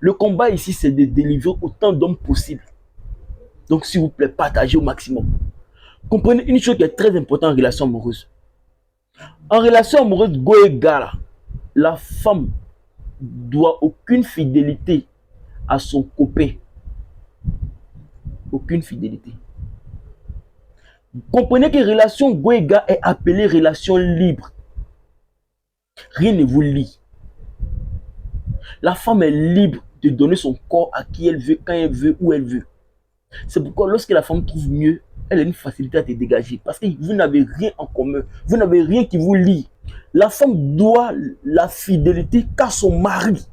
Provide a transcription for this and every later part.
Le combat ici, c'est de délivrer autant d'hommes possible. Donc, s'il vous plaît, partagez au maximum. Comprenez une chose qui est très importante en relation amoureuse. En relation amoureuse, go et gars, la femme doit aucune fidélité à son copain. Aucune fidélité. Comprenez que relation go et gars est appelée relation libre. Rien ne vous lie. La femme est libre de donner son corps à qui elle veut, quand elle veut, où elle veut. C'est pourquoi lorsque la femme trouve mieux, elle a une facilité à te dégager. Parce que vous n'avez rien en commun. Vous n'avez rien qui vous lie. La femme doit la fidélité qu'à son mari.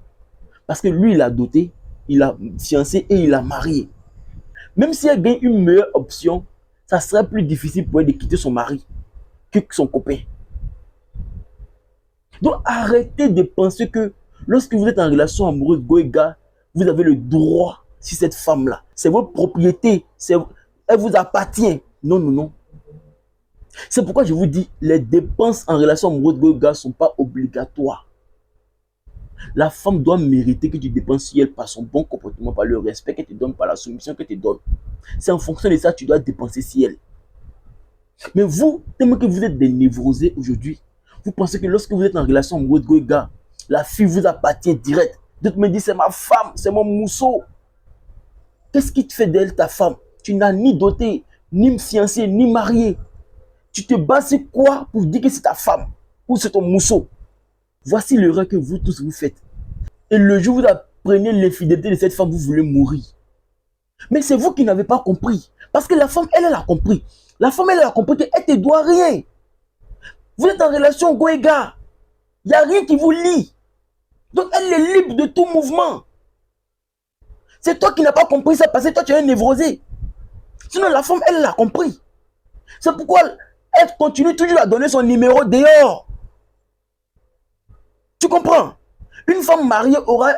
Parce que lui, il a doté, il a fiancé et il a marié. Même si elle gagne une meilleure option, ça serait plus difficile pour elle de quitter son mari que son copain. Donc arrêtez de penser que lorsque vous êtes en relation amoureuse, go et gars, vous avez le droit sur cette femme-là. C'est votre propriété, elle vous appartient. Non, non, non. C'est pourquoi je vous dis, les dépenses en relation amoureuse, go et gars, ne sont pas obligatoires. La femme doit mériter que tu dépenses sur elle par son bon comportement, par le respect qu'elle te donne, par la soumission qu'elle te donne. C'est en fonction de ça que tu dois dépenser sur elle. Mais vous, tellement que vous êtes des névrosés aujourd'hui, vous pensez que lorsque vous êtes en relation amoureuse, go et gars, la fille vous appartient direct. D'autres me disent, c'est ma femme, c'est mon mousseau. Qu'est-ce qui te fait d'elle ta femme? Tu n'as ni doté, ni fiancé, ni marié. Tu te bases sur quoi pour dire que c'est ta femme ou c'est ton mousseau? Voici l'erreur que vous tous vous faites. Et le jour où vous apprenez l'infidélité de cette femme, vous voulez mourir. Mais c'est vous qui n'avez pas compris. Parce que la femme, elle a compris. La femme, elle a compris qu'elle ne te doit rien. Vous êtes en relation go et gars. Il n'y a rien qui vous lie. Donc elle est libre de tout mouvement. C'est toi qui n'as pas compris ça parce que toi tu es un névrosé. Sinon la femme, elle l'a compris. C'est pourquoi elle continue toujours à donner son numéro dehors. Tu comprends? Une femme mariée aura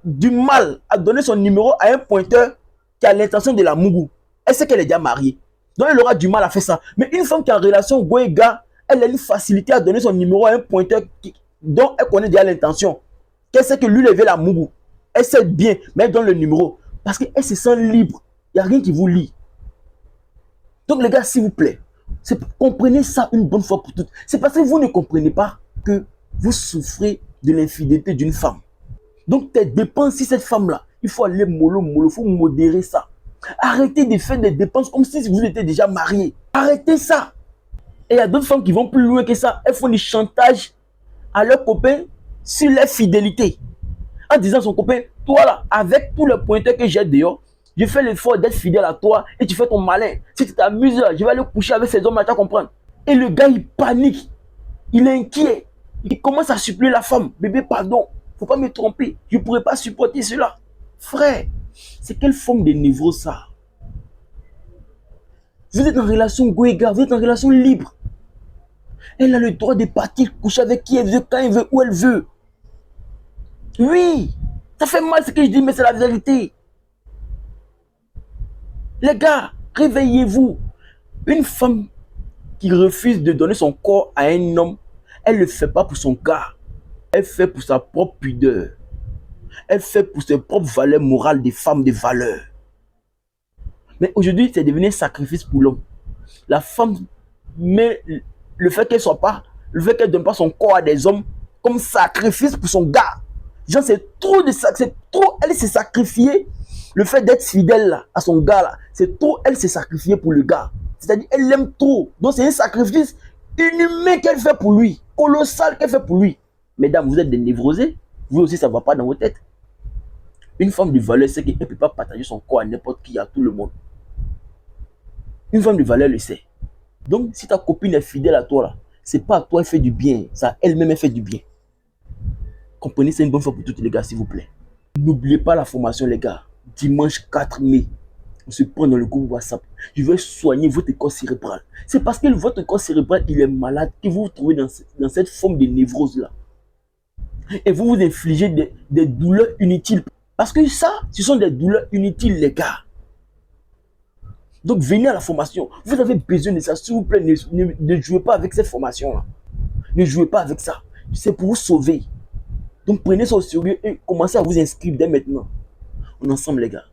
du mal à donner son numéro à un pointeur qui a l'intention de la mougou. Elle sait qu'elle est déjà mariée. Donc elle aura du mal à faire ça. Mais une femme qui est en relation go et gars, elle a une facilité à donner son numéro à un pointeur dont elle connaît déjà l'intention. Qu'elle sait que lui lever la mougou. Elle sait bien, mais elle donne le numéro. Parce qu'elle se sent libre. Il n'y a rien qui vous lie. Donc les gars, s'il vous plaît, comprenez ça une bonne fois pour toutes. C'est parce que vous ne comprenez pas que vous souffrez de l'infidélité d'une femme. Donc tes dépenses, si cette femme-là, il faut aller mollo, il faut modérer ça. Arrêtez de faire des dépenses comme si vous étiez déjà marié. Arrêtez ça. Et il y a d'autres femmes qui vont plus loin que ça. Elles font du chantage à leurs copains sur leur fidélité. En disant à son copain, toi là, avec tous les pointeurs que j'ai dehors, je fais l'effort d'être fidèle à toi et tu fais ton malin. Si tu t'amuses, je vais aller coucher avec ces hommes-là, tu vas comprendre. Et le gars, il panique. Il est inquiet. Il commence à supplier la femme. Bébé, pardon, faut pas me tromper. Je ne pourrais pas supporter cela. Frère, c'est quelle forme de niveau ça? Vous êtes en relation go et gars, vous êtes en relation libre. Elle a le droit de partir coucher avec qui elle veut, quand elle veut, où elle veut. Oui, ça fait mal ce que je dis, mais c'est la vérité. Les gars, réveillez-vous. Une femme qui refuse de donner son corps à un homme, elle ne le fait pas pour son gars. Elle fait pour sa propre pudeur. Elle fait pour ses propres valeurs morales des femmes de valeur. Mais aujourd'hui, c'est devenu un sacrifice pour l'homme. La femme met le fait qu'elle soit pas, le fait qu'elle ne donne pas son corps à des hommes comme sacrifice pour son gars. Genre, c'est trop de ça, c'est trop, elle s'est sacrifiée. Le fait d'être fidèle là, à son gars là, c'est trop, elle s'est sacrifiée pour le gars. C'est-à-dire, elle l'aime trop. Donc, c'est un sacrifice inhumain qu'elle fait pour lui, colossal qu'elle fait pour lui. Mesdames, vous êtes des névrosés, vous aussi, ça ne va pas dans vos têtes. Une femme de valeur sait qu'elle ne peut pas partager son corps à n'importe qui, à tout le monde. Une femme de valeur le sait. Donc, si ta copine est fidèle à toi là, c'est pas à toi elle fait du bien, ça elle-même elle fait du bien. Comprenez, c'est une bonne fois pour toutes les gars, s'il vous plaît. N'oubliez pas la formation, les gars. Dimanche 4 mai, on se prend dans le groupe WhatsApp. Je vais soigner votre corps cérébral. C'est parce que votre corps cérébral, il est malade que vous vous trouvez dans cette forme de névrose-là. Et vous vous infligez des douleurs inutiles. Parce que ça, ce sont des douleurs inutiles, les gars. Donc, venez à la formation. Vous avez besoin de ça. S'il vous plaît, ne jouez pas avec cette formation-là. Ne jouez pas avec ça. C'est pour vous sauver. Donc prenez ça au sérieux et commencez à vous inscrire dès maintenant. On est ensemble les gars.